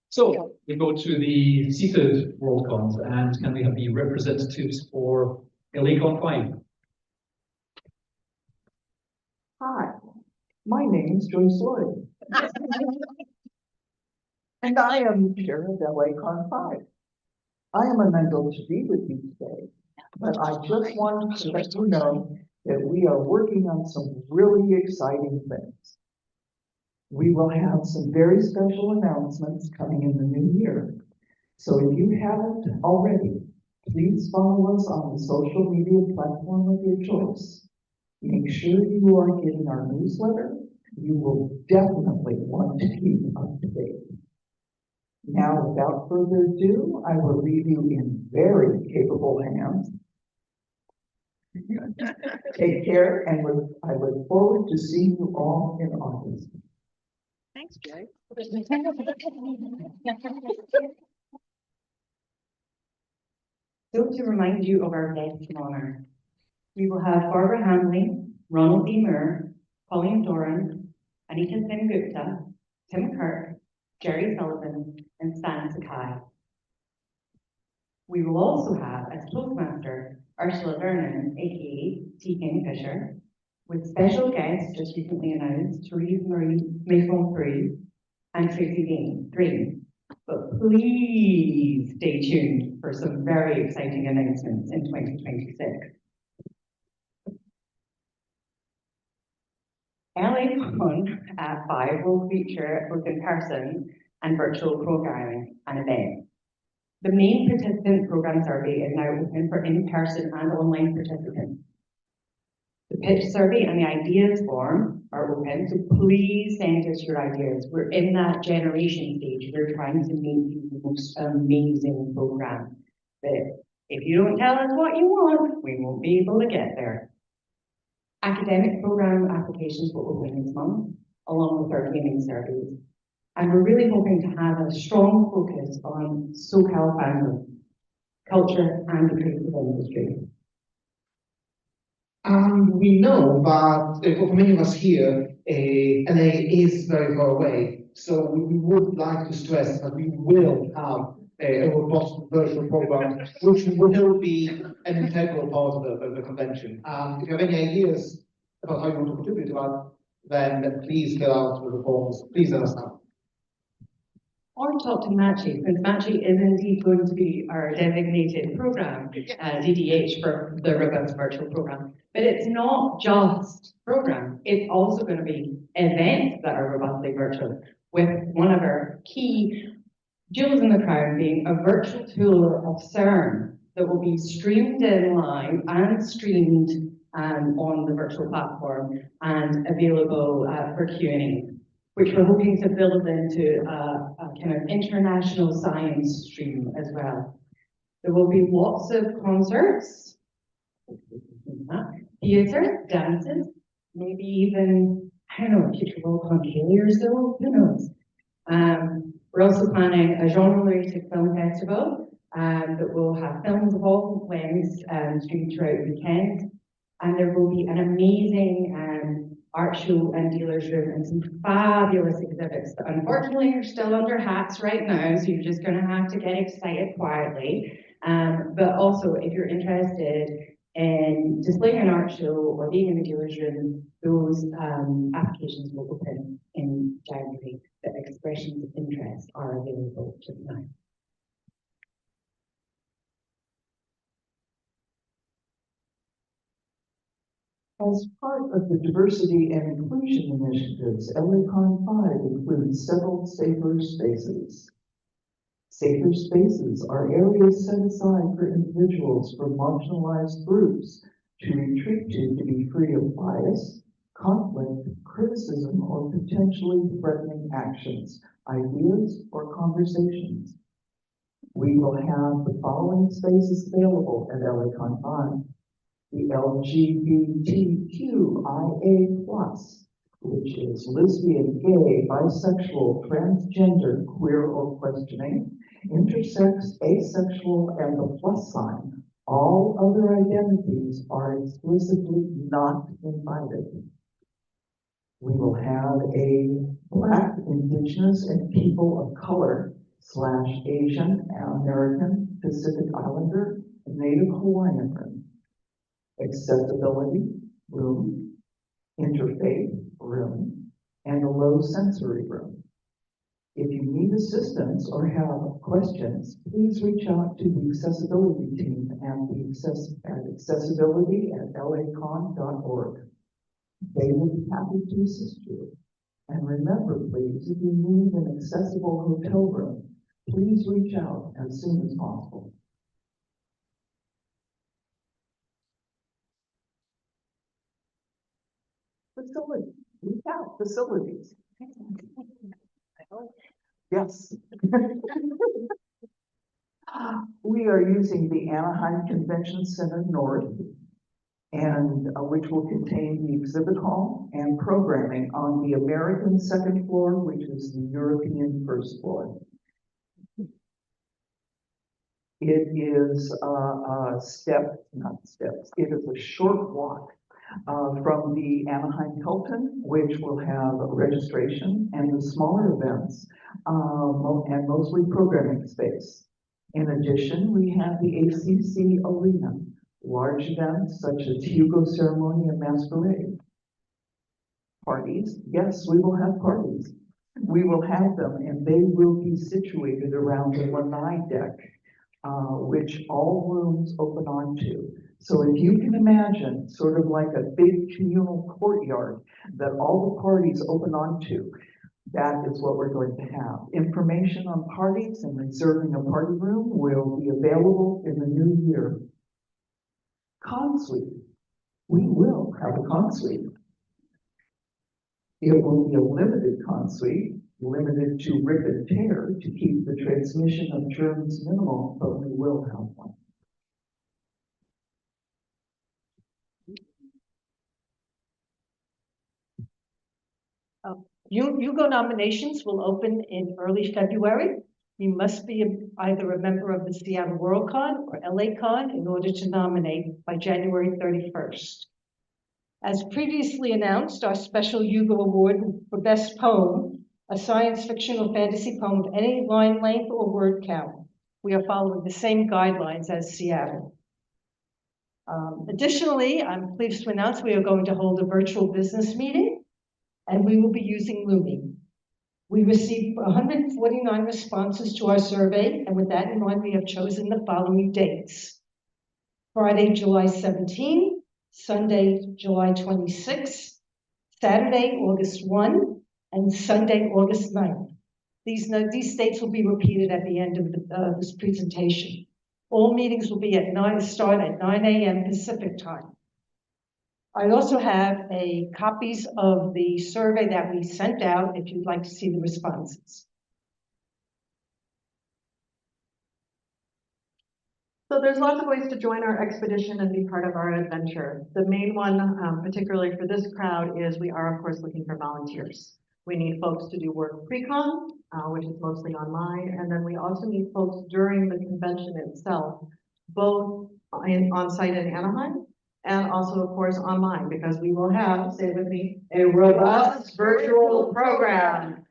So we go to the seated Worldcons, and can we have the representatives for LACon 5? Hi, my name is Joyce Lloyd. And I am the chair of LACon 5. I am unable to be with you today, but I just wanted to let you know that we are working on some really exciting things. We will have some very special announcements coming in the new year. So if you haven't already, please follow us on the social media platform of your choice. Make sure you are getting our newsletter. You will definitely want to keep up to date. Now, without further ado, I will leave you in very capable hands. Take care, and I look forward to seeing you all in August. Thanks, Joe. So to remind you of our guests of honor, we will have Barbara Hamley, Ronald D. Moore, Colleen Doran, Anita Sen Gupta, Tim Kirk, Jerry Sullivan, and Stan Sakai. We will also have as Toastmaster Ursula Vernon, aka T. Kingfisher, with special guests just recently announced, Therese Marie Maison-Free and Tracy Green. But please stay tuned for some very exciting announcements in 2026. LACon 5 will feature both in-person and virtual programming and events. The main participant program survey is now open for in-person and online participants. The pitch survey and the ideas form are open, so please send us your ideas. We're in that generation stage. We're trying to make the most amazing program. But if you don't tell us what you want, we won't be able to get there. Academic program applications will open this month, along with our gaming surveys. And we're really hoping to have a strong focus on SoCal fandom, culture, and the creative industry. We know that for many of us here, LA is very far away. So we would like to stress that we will have a robust virtual program, which will be an integral part of the convention. If you have any ideas about how you want to contribute to that, then please fill out the forms. Please let us know. Or talk to Machi, because Machi is indeed going to be our designated program, DDH, for the Robust Virtual Program. But it's not just program, it's also going to be events that are robustly virtual, with one of our key jewels in the crown being a virtual tour of CERN that will be streamed in live and streamed on the virtual platform and available for Q&A, which we're hoping to build into a kind of international science stream as well. There will be lots of concerts, theatre, dances, maybe even, I don't know, a future Worldcon or so, who knows. We're also planning a genre-related film festival that will have films of all lengths streamed throughout the weekend. And there will be an amazing art show and dealer's room and some fabulous exhibits that unfortunately are still under hats right now, so you're just going to have to get excited quietly. But also, if you're interested in displaying an art show or being in the dealer's room, those applications will open in January. The expressions of interest are available just now. As part of the diversity and inclusion initiatives, LACon 5 includes several safer spaces. Safer spaces are areas set aside for individuals from marginalized groups to retreat to be free of bias, conflict, criticism, or potentially threatening actions, ideas, or conversations. We will have the following spaces available at LACon 5. The LGBTQIA+, which is lesbian, gay, bisexual, transgender, queer or questioning, intersex, asexual, and the plus sign. All other identities are explicitly not invited. We will have a Black, Indigenous, and People of Color / Asian American Pacific Islander Native Hawaiian room, accessibility room, interfaith room, and a low sensory room. If you need assistance or have questions, please reach out to the accessibility team at accessibility@lacon.org. They will be happy to assist you. And remember, please, if you need an accessible hotel room, please reach out as soon as possible. Facilities, reach out, facilities. Yes. We are using the Anaheim Convention Center North, and which will contain the exhibit hall and programming on the American second floor, which is the European first floor. It is it is a short walk from the Anaheim Hilton, which will have registration and the smaller events and mostly programming space. In addition, we have the ACC Arena, large events such as Hugo Ceremony and Masquerade. Parties, yes, we will have parties. We will have them, and they will be situated around the lanai deck, which all rooms open onto. So if you can imagine sort of like a big communal courtyard that all the parties open onto, that is what we're going to have. Information on parties and reserving a party room will be available in the new year. Consuite. We will have a consuite. It will be a limited consuite, limited to rip and tear to keep the transmission of germs minimal, but we will have one. Hugo nominations will open in early February. You must be either a member of the Seattle Worldcon or LACon in order to nominate by January 31st. As previously announced, our special Hugo Award for Best Poem, a science fiction or fantasy poem of any line length or word count. We are following the same guidelines as Seattle. Additionally, I'm pleased to announce we are going to hold a virtual business meeting, and we will be using Lumi. We received 149 responses to our survey, and with that in mind, we have chosen the following dates: Friday, July 17, Sunday, July 26, Saturday, August 1, and Sunday, August 9th. These dates will be repeated at the end of this presentation. All meetings will be start at 9 a.m. Pacific time. I also have copies of the survey that we sent out if you'd like to see the responses. So there's lots of ways to join our expedition and be part of our adventure. The main one, particularly for this crowd, is we are, of course, looking for volunteers. We need folks to do work pre-con, which is mostly online, and then we also need folks during the convention itself, both on site in Anaheim, and also, of course, online, because we will have, say it with me, a robust virtual program.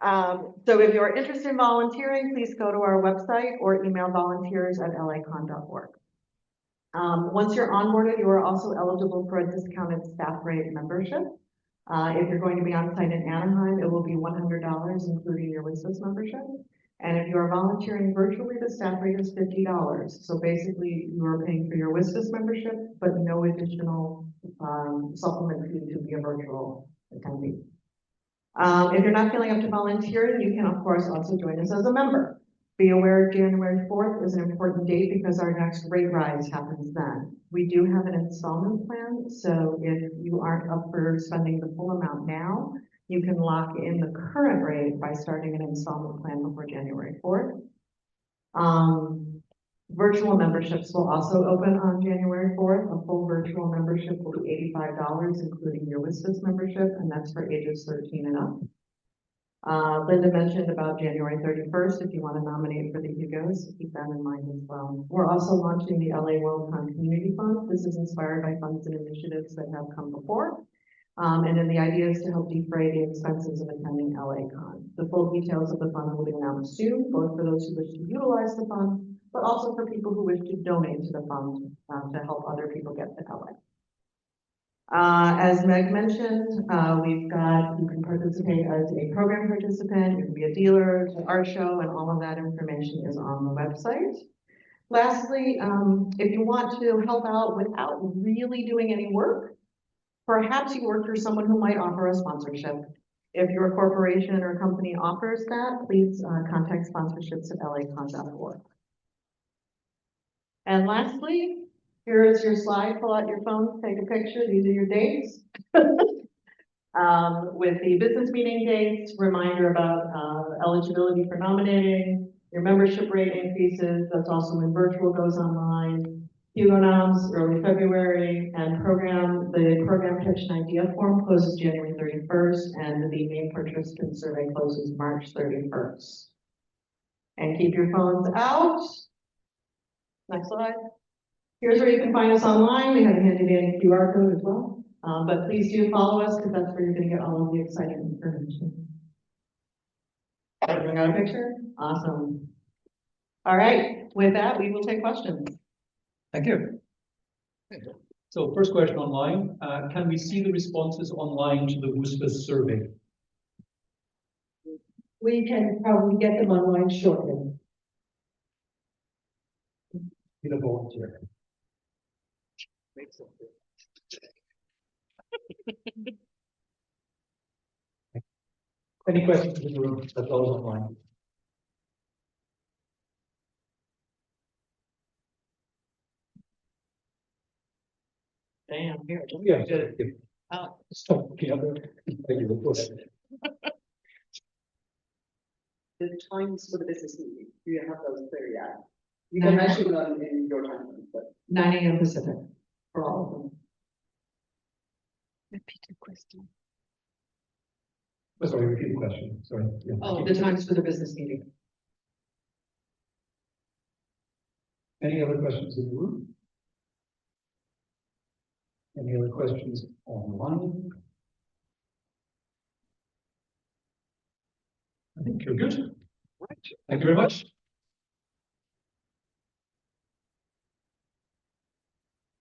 So if you're interested in volunteering, please go to our website or email volunteers@lacon.org. Once you're onboarded, you are also eligible for a discounted staff rate membership. If you're going to be on site in Anaheim, it will be $100, including your WISPAS membership. And if you are volunteering virtually, the staff rate is $50. So basically, you are paying for your WISPAS membership, but no additional supplement fee to be a virtual attendee. If you're not feeling up to volunteering, you can, of course, also join us as a member. Be aware January 4th is an important date because our next rate rise happens then. We do have an installment plan, so if you aren't up for spending the full amount now, you can lock in the current rate by starting an installment plan before January 4th. Virtual memberships will also open on January 4th. A full virtual membership will be $85, including your WISPAS membership, and that's for ages 13 and up. Linda mentioned about January 31st, if you want to nominate for the Hugos, keep that in mind as well. We're also launching the LA Worldcon Community Fund. This is inspired by funds and initiatives that have come before. And then the idea is to help defray the expenses of attending LACon. The full details of the fund will be announced soon, both for those who wish to utilize the fund, but also for people who wish to donate to the fund to help other people get to LA. As Meg mentioned, you can participate as a program participant, you can be a dealer, to our show, and all of that information is on the website. Lastly, if you want to help out without really doing any work, perhaps you work for someone who might offer a sponsorship. If your corporation or company offers that, please contact sponsorships@lacon.org. And lastly, here is your slide. Pull out your phone, take a picture. These are your dates. With the business meeting dates, reminder about eligibility for nominating, your membership rate increases. That's also when virtual goes online. Hugonoms, early February, and the program pitch and idea form closes January 31st, and the main participant survey closes March 31st. And keep your phones out. Next slide. Here's where you can find us online. We have a handy dandy QR code as well. But please do follow us because that's where you're going to get all of the exciting information. Everyone got a picture? Awesome. All right. With that, we will take questions. Thank you. So first question online, can we see the responses online to the WUSPA survey? We can probably get them online shortly. Be the volunteer. Any questions in the room? That's all online. Damn, here. Yeah, stop looking up there. Thank you. Go ahead. The times for the business meeting, do you have those clear yet? You can mention them in your time, but 9 a.m. Pacific for all of them. Repeat the question. Oh, sorry, repeat the question. Sorry. Yeah. Oh, the times for the business meeting. Any other questions in the room? Any other questions online? I think you're good. Right. Thank you very much.